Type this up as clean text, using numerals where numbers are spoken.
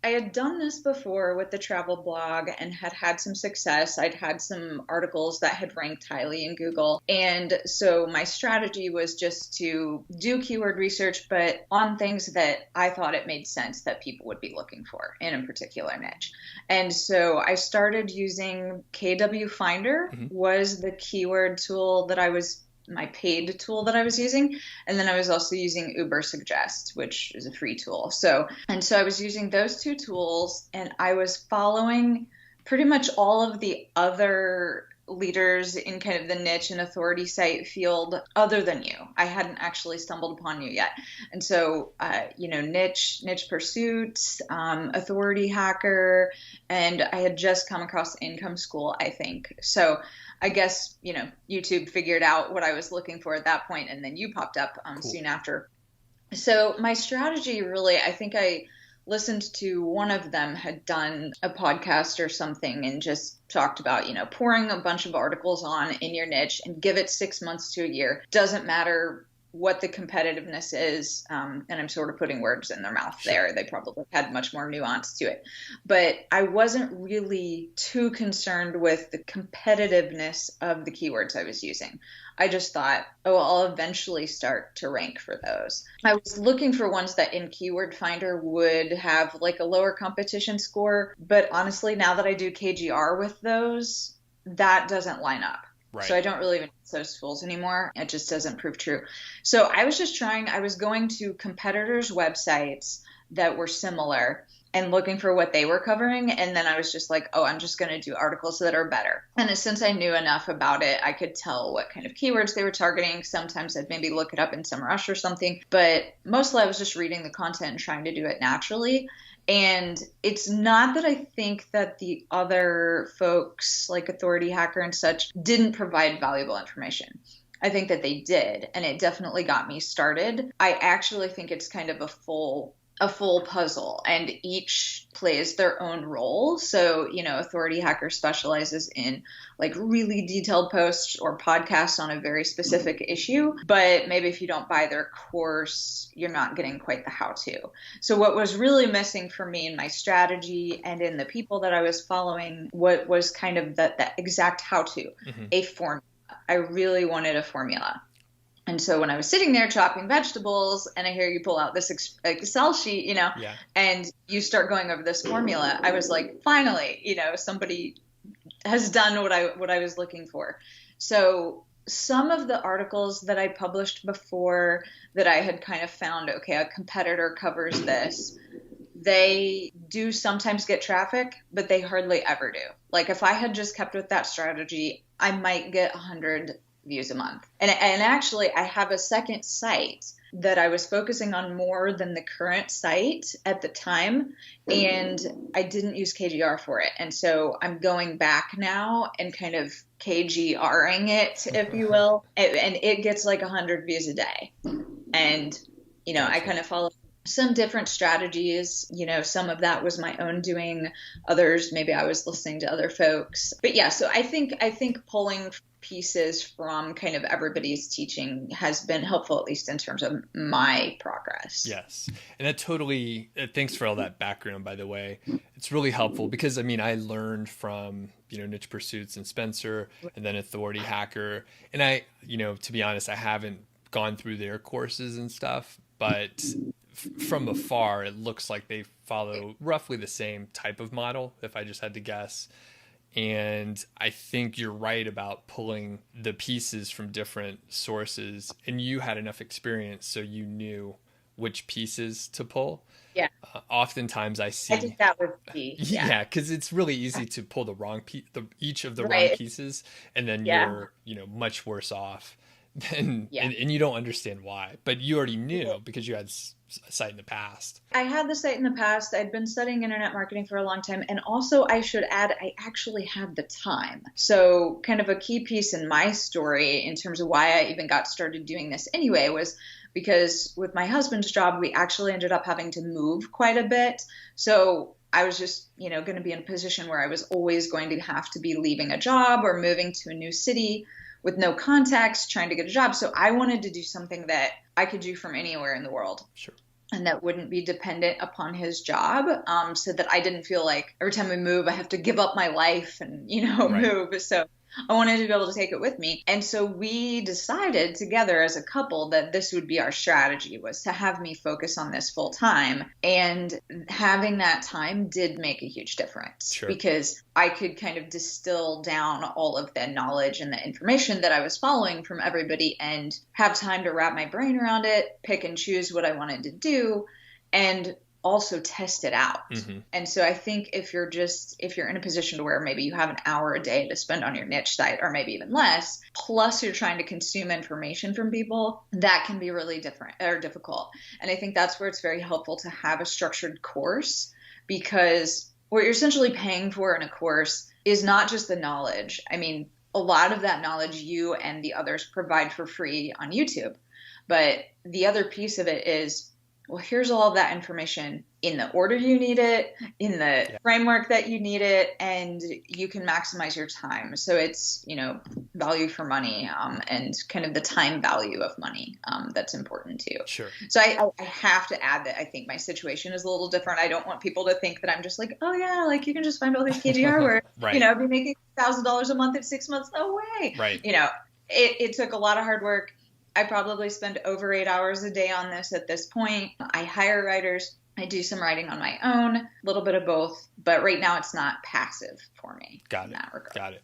I had done this before with the travel blog and had had some success. I'd had some articles that had ranked highly in Google. And so my strategy was just to do keyword research, but on things that I thought it made sense that people would be looking for in a particular niche. And so I started using KW Finder was the keyword tool that my paid tool that I was using. And then I was also using Uber Suggest, which is a free tool. So I was using those two tools, and I was following pretty much all of the other leaders in kind of the niche and authority site field other than you. I hadn't actually stumbled upon you yet. And so, niche pursuits, authority hacker, and I had just come across income school, I think. So I guess, YouTube figured out what I was looking for at that point, and then you popped up Cool. soon after. So my strategy really, I think I listened to one of them had done a podcast or something and just talked about, pouring a bunch of articles on in your niche and give it 6 months to a year. Doesn't matter what the competitiveness is. And I'm sort of putting words in their mouth there. They probably had much more nuance to it. But I wasn't really too concerned with the competitiveness of the keywords I was using. I just thought, I'll eventually start to rank for those. I was looking for ones that in Keyword Finder would have like a lower competition score. But honestly, now that I do KGR with those, that doesn't line up. Right. So I don't really even use those tools anymore. It just doesn't prove true. So I was going to competitors' websites that were similar and looking for what they were covering. And then I was just like, I'm just going to do articles that are better. And since I knew enough about it, I could tell what kind of keywords they were targeting. Sometimes I'd maybe look it up in SEMrush or something. But mostly I was just reading the content and trying to do it naturally. And it's not that I think that the other folks like Authority Hacker and such didn't provide valuable information. I think that they did, and it definitely got me started. I actually think it's kind of a full puzzle, and each plays their own role. So, Authority Hacker specializes in like really detailed posts or podcasts on a very specific issue. But maybe if you don't buy their course, you're not getting quite the how-to. So what was really missing for me in my strategy and in the people that I was following, what was kind of that exact how-to, a formula. I really wanted a formula. And so when I was sitting there chopping vegetables and I hear you pull out this Excel sheet, and you start going over this formula, I was like, finally, somebody has done what I was looking for. So some of the articles that I published before that I had kind of found, okay, a competitor covers this, they do sometimes get traffic, but they hardly ever do. Like if I had just kept with that strategy, I might get 100 views a month. And actually, I have a second site that I was focusing on more than the current site at the time, and I didn't use KGR for it. And so I'm going back now and kind of KGRing it, if you will, and it gets like 100 views a day. And, I kind of follow some different strategies. Some of that was my own doing, others maybe I was listening to other folks. But yeah, so I think pulling pieces from kind of everybody's teaching has been helpful, at least in terms of my progress. Yes. And that totally, thanks for all that background, by the way. It's really helpful because, I learned from, Niche Pursuits and Spencer and then Authority Hacker. And I, to be honest, I haven't gone through their courses and stuff, but from afar, it looks like they follow roughly the same type of model, if I just had to guess. And I think you're right about pulling the pieces from different sources, and you had enough experience so you knew which pieces to pull. Yeah. Oftentimes I see. I think that would be. Yeah, because it's really easy to pull the wrong each of the Right. wrong pieces, and then Yeah. you're much worse off. And Yeah. you don't understand why, but you already knew because you had a site in the past. I had the site in the past. I'd been studying internet marketing for a long time. And also, I should add, I actually had the time. So kind of a key piece in my story in terms of why I even got started doing this anyway was because with my husband's job, we actually ended up having to move quite a bit. So I was just, going to be in a position where I was always going to have to be leaving a job or moving to a new city with no contacts, trying to get a job. So I wanted to do something that I could do from anywhere in the world. Sure. and that wouldn't be dependent upon his job, so that I didn't feel like every time I move, I have to give up my life and, Right. move. So I wanted to be able to take it with me. And so we decided together as a couple that this would be our strategy, was to have me focus on this full time. And having that time did make a huge difference, Sure. because I could kind of distill down all of the knowledge and the information that I was following from everybody and have time to wrap my brain around it, pick and choose what I wanted to do, and also test it out. Mm-hmm. And so I think if you're in a position to where maybe you have an hour a day to spend on your niche site, or maybe even less, plus you're trying to consume information from people, that can be really different or difficult. And I think that's where it's very helpful to have a structured course, because what you're essentially paying for in a course is not just the knowledge. I mean, a lot of that knowledge you and the others provide for free on YouTube. But the other piece of it is, well, here's all of that information in the order you need it, in the framework that you need it, and you can maximize your time. So it's, value for money, and kind of the time value of money, that's important too. Sure. So I have to add that I think my situation is a little different. I don't want people to think that I'm just like, oh yeah, like you can just find all these KGR where, Right. be making $1,000 a month in 6 months. No way. Right. It took a lot of hard work. I probably spend over 8 hours a day on this at this point. I hire writers. I do some writing on my own, a little bit of both, but right now it's not passive for me. Got in it. that regard. Got it.